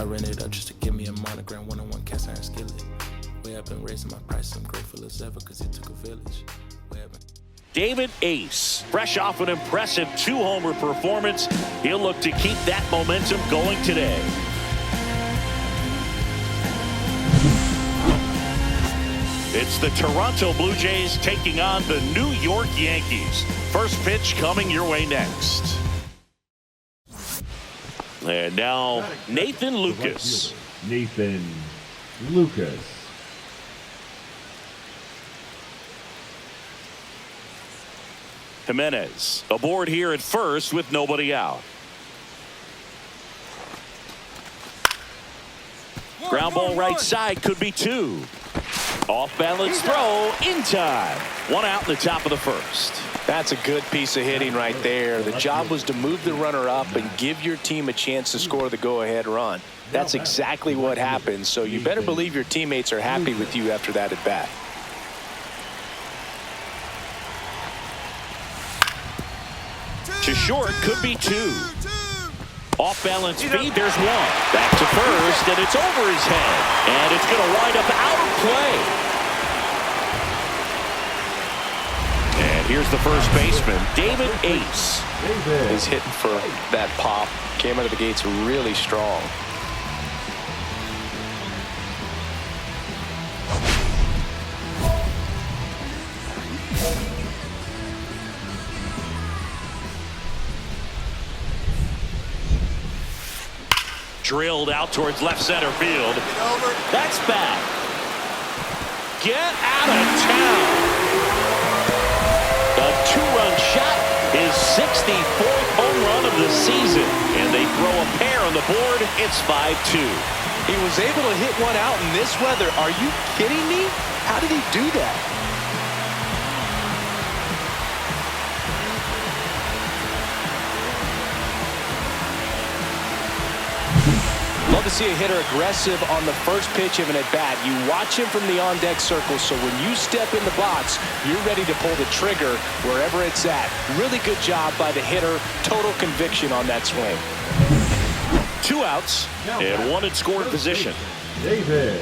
I ran it up just to give me a monogram, one-on-one cast iron skillet. Way I've been raising my price, I'm grateful as ever, cause it took a village. David Ace, fresh off an impressive 2-homer performance. He'll look to keep that momentum going today. It's the Toronto Blue Jays taking on the New York Yankees. First pitch coming your way next. And now, Nathan Lucas. Nathan Lucas. Jimenez aboard here at first with nobody out. Ground ball right side, could be two. Off balance throw in time. One out in the top of the first. That's a good piece of hitting right there. The job was to move the runner up and give your team a chance to score the go-ahead run. That's exactly what happened, so you better believe your teammates are happy with you after that at bat. To short, could be two. Off balance feed, there's one. Back to first, and it's over his head. And it's going to wind up out of play. And here's the first baseman, David Ace. He's hitting for that pop. Came out of the gates really strong. Drilled out towards left center field. That's back. Get out of town. A 2-run shot, his 64th home run of the season. And they throw a pair on the board. It's 5-2. He was able to hit one out in this weather. Are you kidding me? How did he do that? Love to see a hitter aggressive on the first pitch of an at-bat. You watch him from the on-deck circle, so when you step in the box, you're ready to pull the trigger wherever it's at. Really good job by the hitter. Total conviction on that swing. 2 outs and one in scoring position. David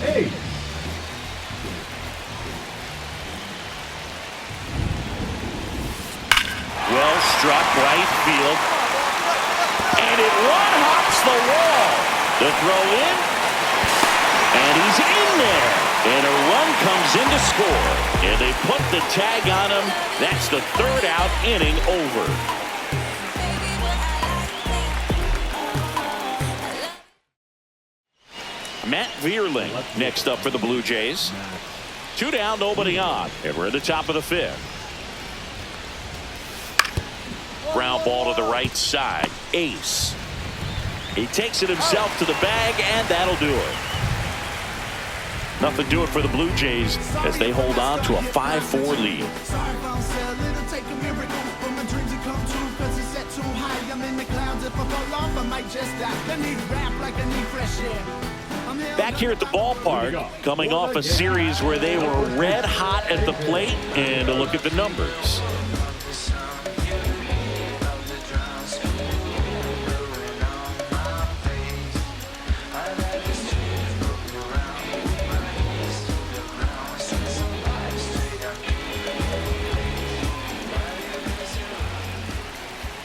Ace. Well struck right field. And it one-hops the wall. The throw in. And he's in there. And a run comes in to score. And they put the tag on him. That's the 3rd out, inning over. Matt Vierling next up for the Blue Jays. 2 down, nobody on. And we're at the top of the 5th. Ground ball to the right side. Ace. He takes it himself to the bag, and that'll do it. Nothing doing for the Blue Jays as they hold on to a 5-4 lead. Back here at the ballpark, coming off a series where they were red hot at the plate, and a look at the numbers.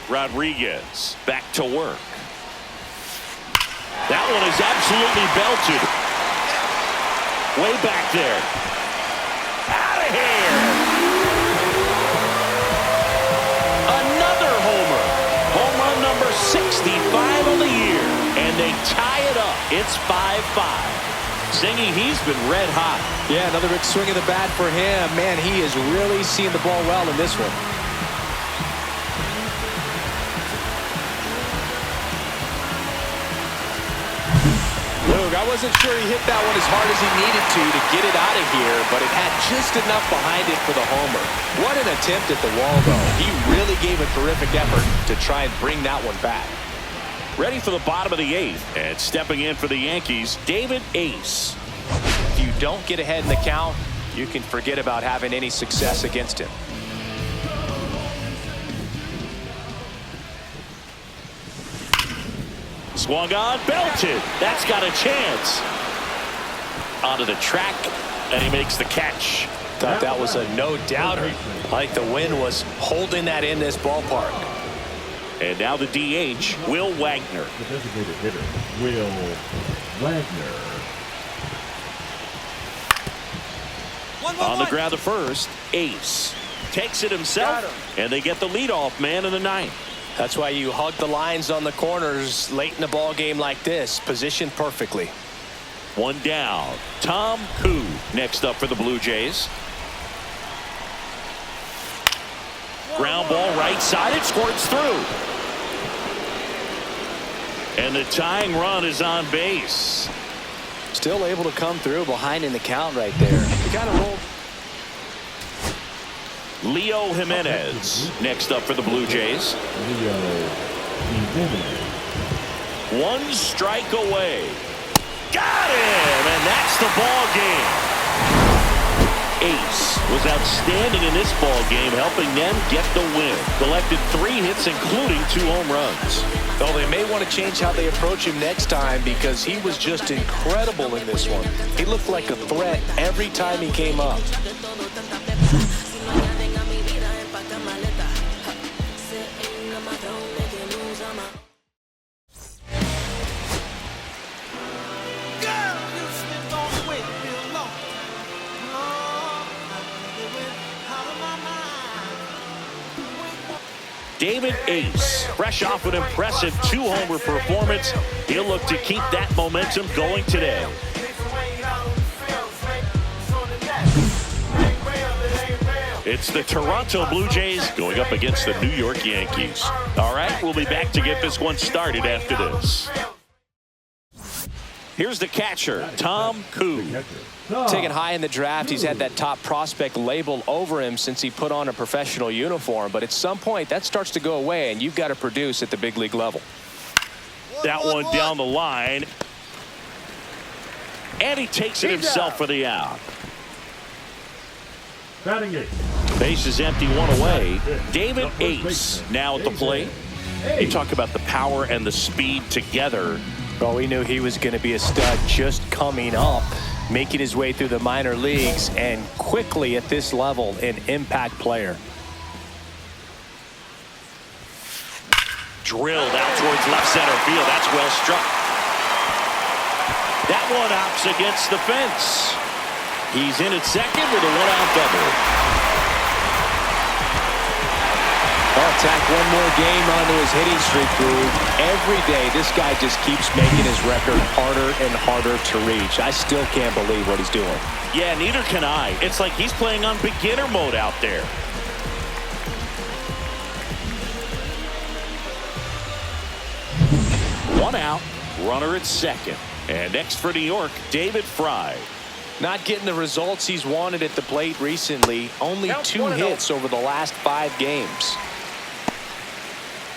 Rodriguez back to work. That one is absolutely belted. Way back there. Out of here. Another homer. Home run number 65 on the year. And they tie it up. It's 5-5. Zingy, he's been red hot. Yeah, another big swing of the bat for him. Man, he is really seeing the ball well in this one. I wasn't sure he hit that one as hard as he needed to get it out of here, but it had just enough behind it for the homer. What an attempt at the wall, though. He really gave a terrific effort to try and bring that one back. Ready for the bottom of the 8th, and stepping in for the Yankees, David Ace. If you don't get ahead in the count, you can forget about having any success against him. Swung on, belted. That's got a chance. Onto the track, and he makes the catch. Thought that was a no-doubter. I think the wind was holding that in this ballpark. And now the DH, Will Wagner. The designated hitter, Will Wagner. On the ground to first, Ace takes it himself, and they get the leadoff man in the ninth. That's why you hug the lines on the corners late in a ball game like this, positioned perfectly. One down. Tom Koo next up for the Blue Jays. Ground ball right side. It squirts through. And the tying run is on base. Still able to come through behind in the count right there. You got to roll. Leo Jimenez next up for the Blue Jays. Leo Jimenez. One strike away. Got him, and that's the ball game. Ace was outstanding in this ball game, helping them get the win. Collected 3 hits, including 2 home runs. Well, they may want to change how they approach him next time because he was just incredible in this one. He looked like a threat every time he came up. David Ace, fresh off an impressive 2-homer performance. He'll look to keep that momentum going today. It's the Toronto Blue Jays going up against the New York Yankees. All right, we'll be back to get this one started after this. Here's the catcher, Tom Koo. Taken high in the draft, he's had that top prospect label over him since he put on a professional uniform. But at some point, that starts to go away, and you've got to produce at the big league level. That one down the line. And he takes it himself for the out. Batting it. Base is empty, 1 away. David Ace now at the plate. You talk about the power and the speed together. Well, we knew he was going to be a stud just coming up, making his way through the minor leagues, and quickly at this level, an impact player. Drilled out towards left center field. That's well struck. That one hops against the fence. He's in at second with a 1-out double. Tack one more game onto his hitting streak, Boog. Every day, this guy just keeps making his record harder and harder to reach. I still can't believe what he's doing. Yeah, neither can I. It's like he's playing on beginner mode out there. One out, runner at second. And next for New York, David Fry. Not getting the results he's wanted at the plate recently. Only 2 hits over the last 5 games.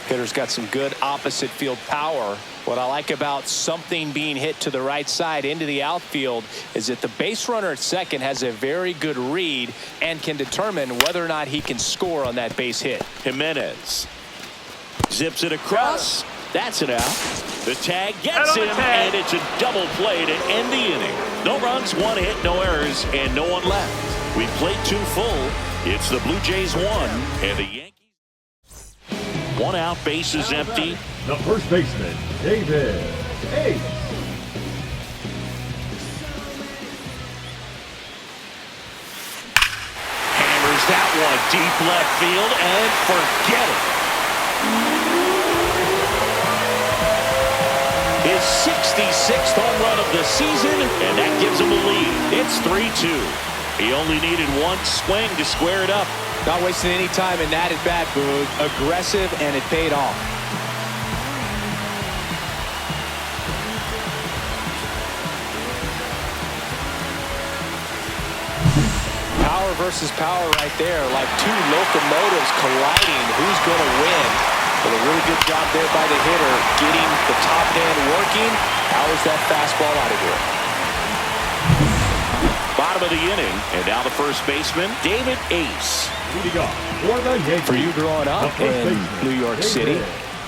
Hitter's got some good opposite field power. What I like about something being hit to the right side into the outfield is that the base runner at second has a very good read and can determine whether or not he can score on that base hit. Jimenez zips it across. That's it out. The tag gets him, and it's a double play to end the inning. No runs, 1 hit, no errors, and no one left. We played 2 full. It's the Blue Jays 1 and the Yankees. 1 out, base is empty. The first baseman, David Ace. Hammers that one deep left field, and forget it. His 66th home run of the season, and that gives him a lead. It's 3-2. He only needed 1 swing to square it up. Not wasting any time in that at bat, Boog. Aggressive, and it paid off. Power versus power right there, like 2 locomotives colliding. Who's going to win? But a really good job there by the hitter, getting the top hand working. Powers that fastball out of here. Bottom of the inning, and now the first baseman, David Ace. Leading off for the Yankees. For you growing up in New York City,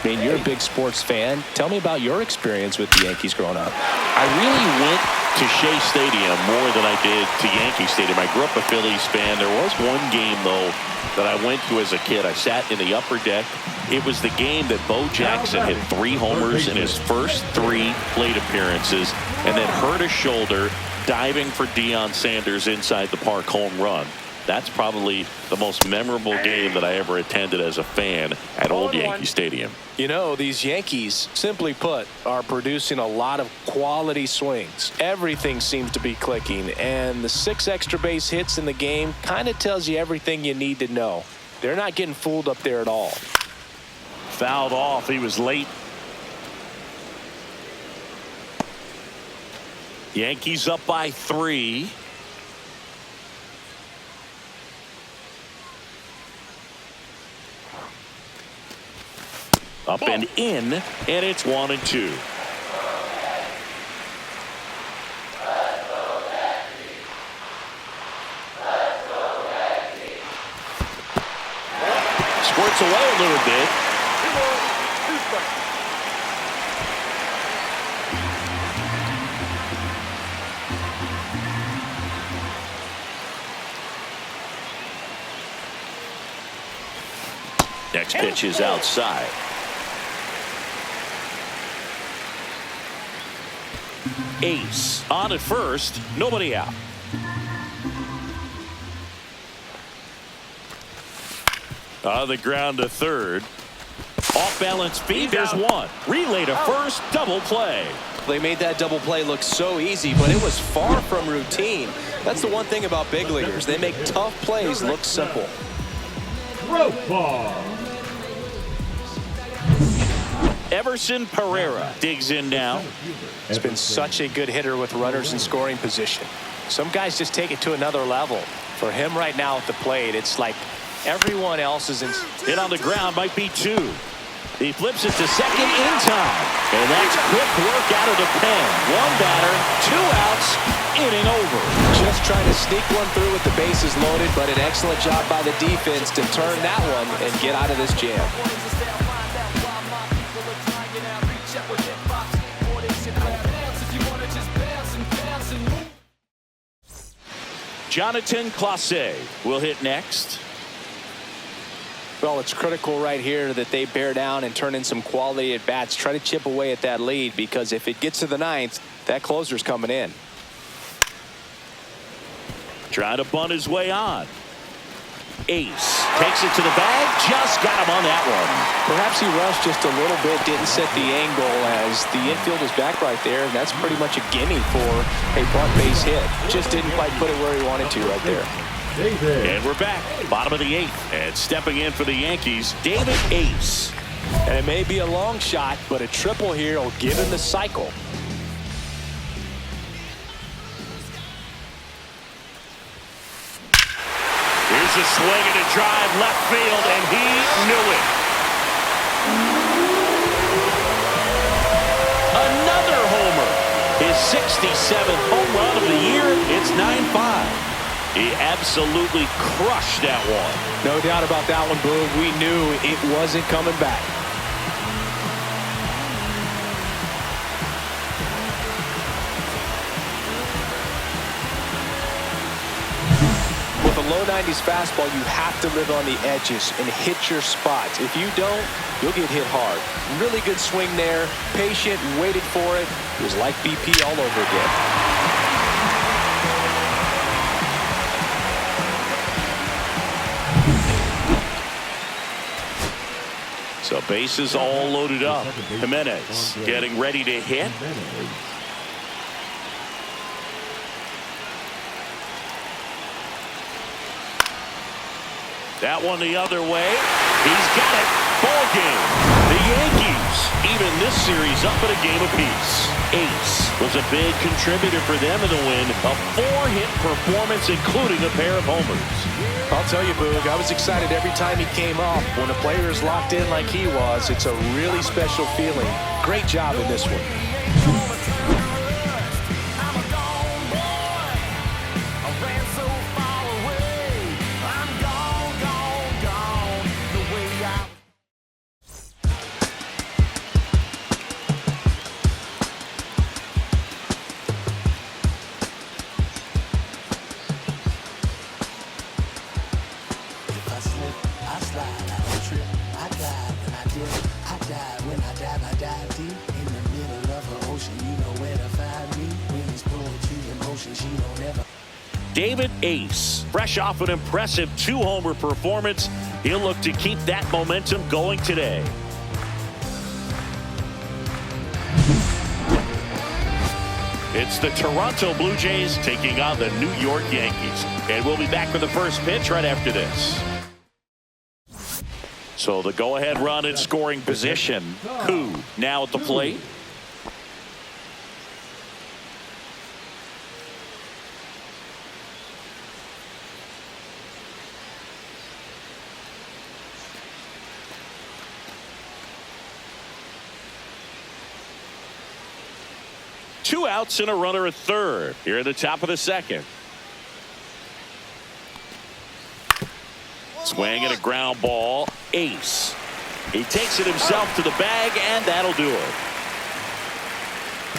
I mean, you're a big sports fan. Tell me about your experience with the Yankees growing up. I really went to Shea Stadium more than I did to Yankee Stadium. I grew up a Phillies fan. There was one game, though, that I went to as a kid. I sat in the upper deck. It was the game that Bo Jackson hit 3 homers in his first 3 plate appearances and then hurt his shoulder diving for Deion Sanders inside the park home run. That's probably the most memorable game that I ever attended as a fan at Old Yankee Stadium. You know, these Yankees, simply put, are producing a lot of quality swings. Everything seems to be clicking, and the 6 extra base hits in the game kind of tells you everything you need to know. They're not getting fooled up there at all. Fouled off. He was late. Yankees up by 3. Up and in, and it's 1-2. Squirts away a little bit. Next pitch is outside. Ace on at first, nobody out. On the ground to third. Off balance feed, there's one. Relay to first, double play. They made that double play look so easy, but it was far from routine. That's the one thing about big leaguers. They make tough plays look simple. Rope ball. Everson Pereira digs in now. He's been such a good hitter with runners in scoring position. Some guys just take it to another level. For him right now at the plate, it's like everyone else is in. Hit on the ground might be 2. He flips it to second in time. And that's quick work out of the pen. 1 batter, 2 outs, inning over. Just trying to sneak one through with the bases loaded, but an excellent job by the defense to turn that one and get out of this jam. Jonathan Clase will hit next. Well, it's critical right here that they bear down and turn in some quality at bats. Try to chip away at that lead, because if it gets to the 9th, that closer's coming in. Trying to bunt his way on. Ace takes it to the bag, just got him on that one. Perhaps he rushed just a little bit, didn't set the angle as the infield was back right there, and that's pretty much a gimme for a bunt base hit. Just didn't quite put it where he wanted to right there. And we're back, bottom of the 8th, and stepping in for the Yankees, David Ace. And it may be a long shot, but a triple here will give him the cycle. Here's a swing and a drive left field, and he knew it. Another homer. His 67th home run of the year. It's 9-5. He absolutely crushed that one. No doubt about that one, Boog. We knew it wasn't coming back. With a low 90s fastball, you have to live on the edges and hit your spots. If you don't, you'll get hit hard. Really good swing there. Patient, waited for it. It was like BP all over again. So bases all loaded up. Jimenez getting ready to hit. That one the other way. He's got it. Ball game. The Yankees even this series up at a game apiece. Ace was a big contributor for them in the win. A 4-hit performance, including a pair of homers. I'll tell you, Boog, I was excited every time he came up. When a player is locked in like he was, it's a really special feeling. Great job in this one. I slide, I don't trip, I glide when I dip, I dive when I dive deep in the middle of the ocean. You know where to find me. When it's poetry in motion, she don't ever. David Ace, fresh off an impressive 2-homer performance, he'll look to keep that momentum going today. It's the Toronto Blue Jays taking on the New York Yankees. And we'll be back with the first pitch right after this. So the go-ahead run in scoring position. Koo now at the plate. Two outs and a runner at third here at the top of the second. Swing and a ground ball. Ace. He takes it himself to the bag, and that'll do it.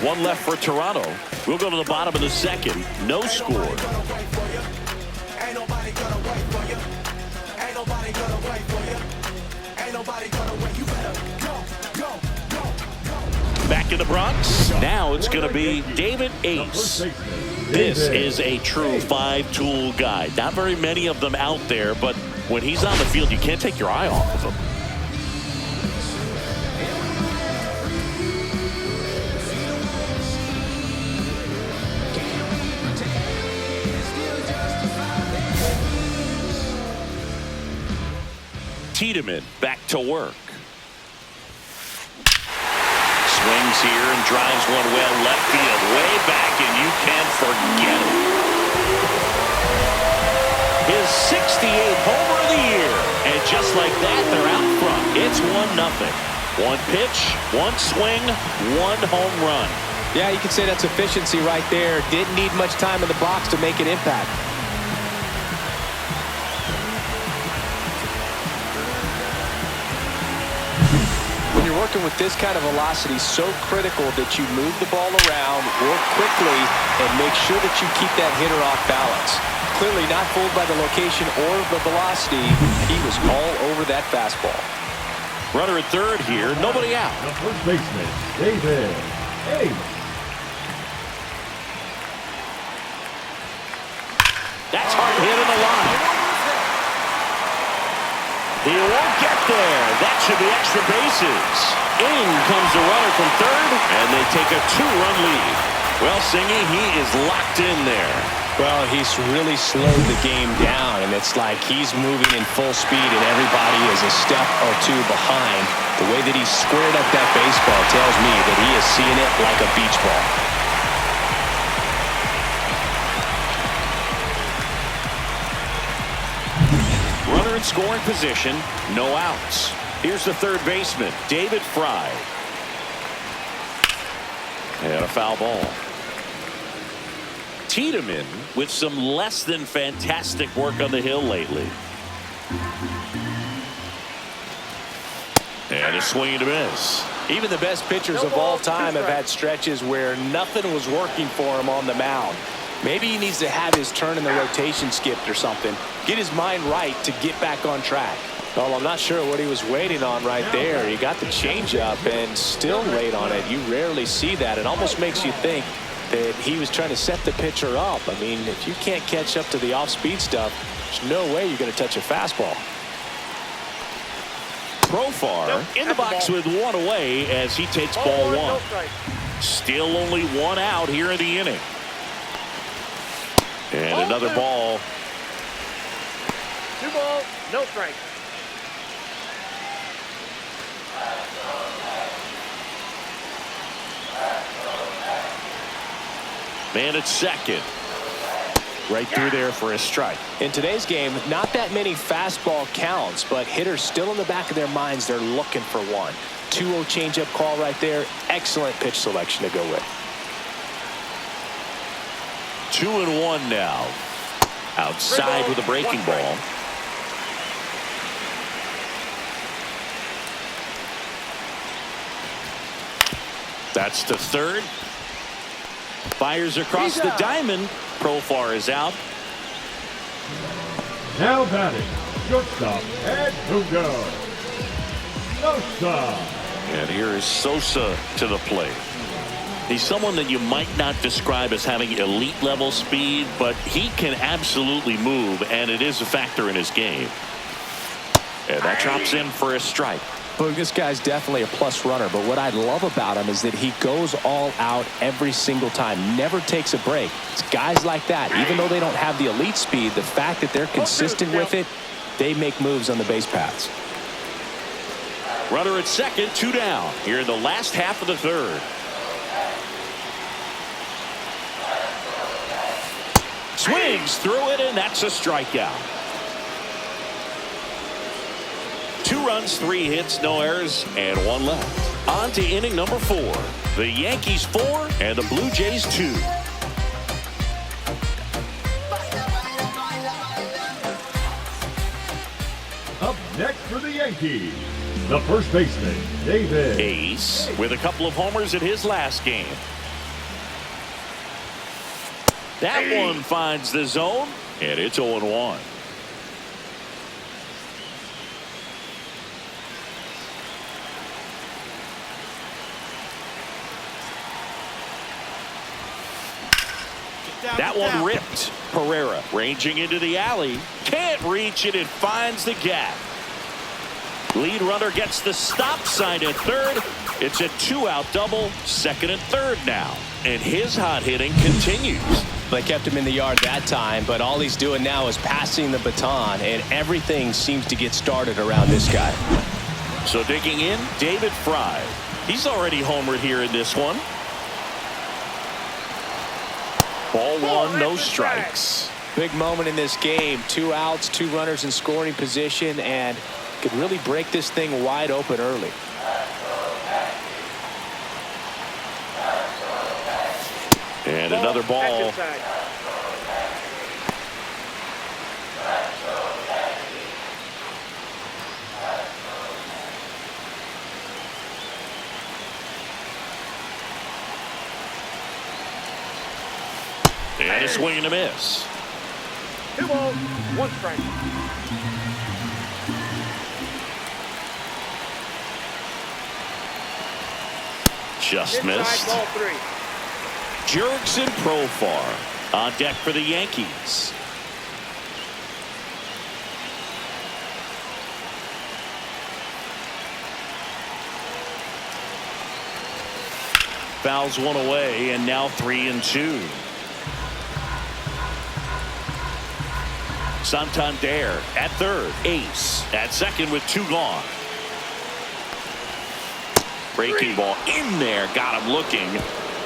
One left for Toronto. We'll go to the bottom of the second. No score. Back in the Bronx. Now it's going to be David Ace. This is a true five-tool guy. Not very many of them out there, but when he's on the field, you can't take your eye off of him. Tiedemann back to work. Swings here and drives one well left field, way back, and you can forget it. His 68th homer of the year, and just like that, they're out front. It's 1-0. One pitch, one swing, one home run. Yeah, you can say that's efficiency right there. Didn't need much time in the box to make an impact. Working with this kind of velocity, so critical that you move the ball around, work quickly, and make sure that you keep that hitter off balance. Clearly not fooled by the location or the velocity. He was all over that fastball. Runner at third here, nobody out. The first baseman, David Ace. That's hard hit in the line. He won't get there. That should be extra bases. In comes the runner from third, and they take a 2-run lead. Well, Singy, he is locked in there. Well, he's really slowed the game down, and it's like he's moving in full speed, and everybody is a step or two behind. The way that he squared up that baseball tells me that he is seeing it like a beach ball. Runner in scoring position, no outs. Here's the third baseman, David Fry. And a foul ball. Tiedemann with some less than fantastic work on the hill lately. And a swing and a miss. Even the best pitchers of all time have had stretches where nothing was working for him on the mound. Maybe he needs to have his turn in the rotation skipped or something. Get his mind right to get back on track. Well, I'm not sure what he was waiting on right there. He got the changeup and still late on it. You rarely see that. It almost makes you think that he was trying to set the pitcher up. I mean, if you can't catch up to the off-speed stuff, there's no way you're going to touch a fastball. Profar in the box with one away as he takes ball one. Still only one out here in the inning. And another ball. 2 balls, no strike. Man at second. Right through there for a strike. In today's game, not that many fastball counts, but hitters still in the back of their minds, they're looking for one. 2-0 changeup call right there. Excellent pitch selection to go with. 2-1 now. Outside with a breaking ball. That's to third. Fires across the diamond. Profar is out. Now batting, Shortstop, Edmundo Sosa. And here is Sosa to the plate. He's someone that you might not describe as having elite level speed, but he can absolutely move, and it is a factor in his game. And that drops in for a strike. Well, this guy's definitely a plus runner, but what I love about him is that he goes all out every single time, never takes a break. It's guys like that, even though they don't have the elite speed, the fact that they're consistent with it, they make moves on the base paths. Runner at second, 2 down here in the last half of the third. Swings through it, and that's a strikeout. 2 runs, 3 hits, no errors, and 1 left. On to inning number 4. The Yankees 4 and the Blue Jays 2. Up next for the Yankees, the first baseman, David Ace with a couple of homers in his last game. That one finds the zone, and it's 0-1. That one ripped. Pereira ranging into the alley. Can't reach it. It finds the gap. Lead runner gets the stop sign at third. It's a 2-out double, second and third now. And his hot hitting continues. They kept him in the yard that time, but all he's doing now is passing the baton, and everything seems to get started around this guy. So digging in, David Fry. He's already homered here in this one. Ball 1, no strikes. Big moment in this game. 2 outs, 2 runners in scoring position, and could really break this thing wide open early. And another ball. And a swing and a miss. 2 balls, 1 strike. Just Inside, missed. ball 3. Jerks and Profar on deck for the Yankees. Fouls one away, and now 3-2. Santander at third. Ace at second with 2 gone. Breaking ball in there, got him looking,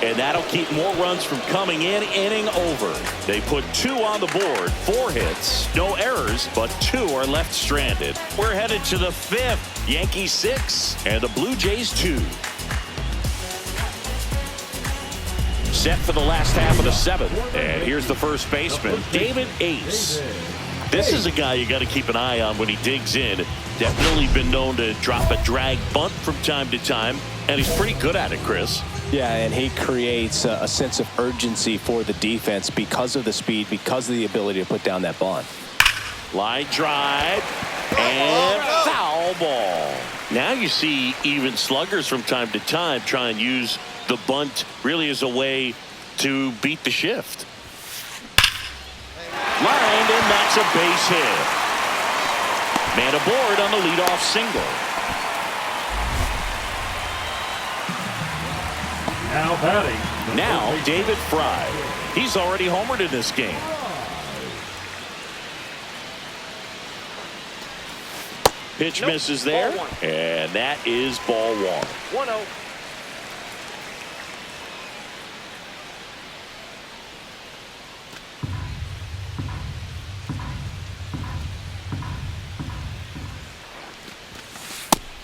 and that'll keep more runs from coming in. Inning over. They put 2 on the board, 4 hits, no errors, but 2 are left stranded. We're headed to the 5th. Yankees 6 and the Blue Jays 2. Set for the last half of the 7th, and here's the first baseman, David Ace. This is a guy you got to keep an eye on when he digs in. Definitely been known to drop a drag bunt from time to time, and he's pretty good at it, Chris. Yeah, and he creates a sense of urgency for the defense because of the speed, because of the ability to put down that bunt. Line drive, and foul ball. Now you see even sluggers from time to time try and use the bunt really as a way to beat the shift. Lined, and that's a base hit. Man aboard on the leadoff single. Now batting. Now David Fry. He's already homered in this game. Pitch misses there, and that is ball 1. 1-0.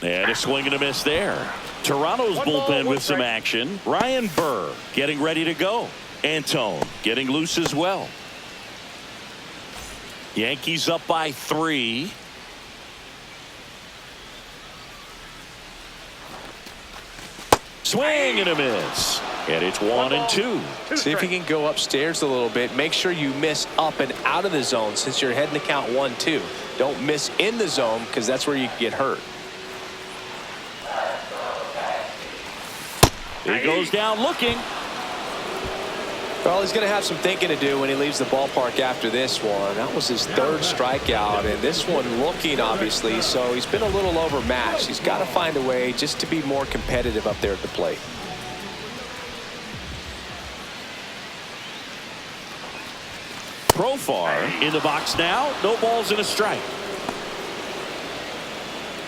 And a swing and a miss there. Toronto's bullpen with some action. Ryan Burr getting ready to go. Antone getting loose as well. Yankees up by 3. Swing and a miss. And it's 1-2. See if you can go upstairs a little bit. Make sure you miss up and out of the zone since you're heading to count 1-2. Don't miss in the zone because that's where you get hurt. He goes down looking. Well, he's going to have some thinking to do when he leaves the ballpark after this one. That was his third strikeout, and this one looking, obviously, so he's been a little overmatched. He's got to find a way just to be more competitive up there at the plate. Profar in the box now. No balls and a strike.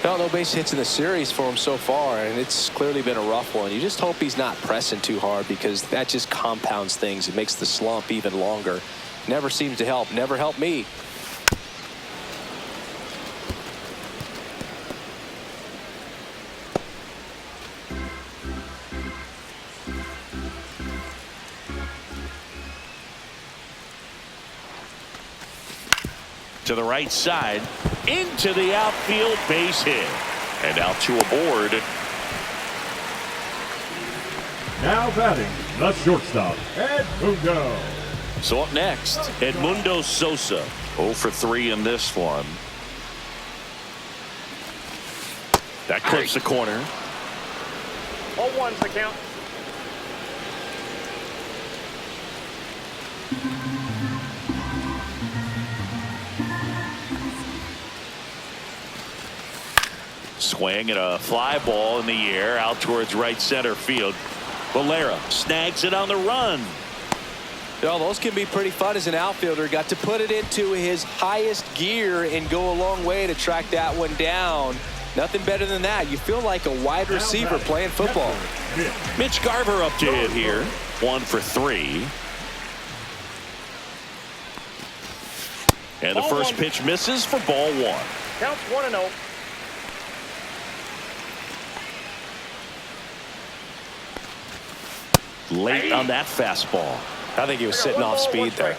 Well, no base hits in the series for him so far, and it's clearly been a rough one. You just hope he's not pressing too hard because that just compounds things. It makes the slump even longer. Never seems to help. Never helped me. To the right side, into the outfield, base hit. And now two aboard. Now batting, the shortstop, Edmundo. So up next, Edmundo Sosa. 0 for 3 in this one. That clips the corner. All ones the count. Swing and a fly ball in the air out towards right center field. Valera snags it on the run. Well, those can be pretty fun as an outfielder. Got to put it into his highest gear and go a long way to track that one down. Nothing better than that. You feel like a wide receiver playing football. Mitch Garver up to hit here. 1 for 3. And the first pitch misses for ball 1. Counts 1-0. Late on that fastball. I think he was sitting off speed there.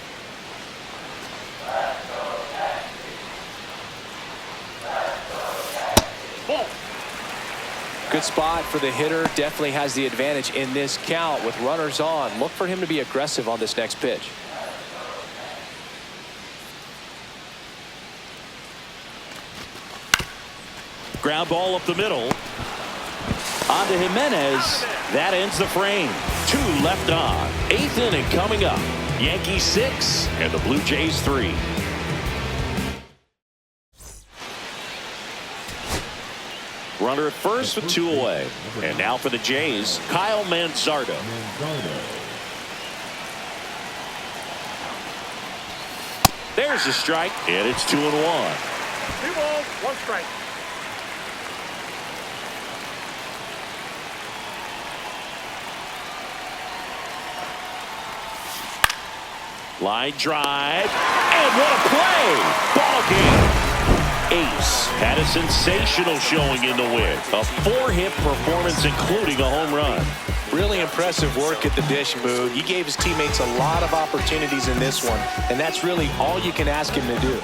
Good spot for the hitter. Definitely has the advantage in this count with runners on. Look for him to be aggressive on this next pitch. Ground ball up the middle. On to Jimenez. That ends the frame. 2 left on. 8th inning coming up. Yankees 6 and the Blue Jays 3. Runner at first with 2 away. And now for the Jays, Kyle Manzardo. There's a strike, and it's 2-1. 2 balls, 1 strike. Line drive, and what a play! Ball game. Ace had a sensational showing in the win. A 4-hit performance, including a home run. Really impressive work at the dish, Boog. He gave his teammates a lot of opportunities in this one, and that's really all you can ask him to do.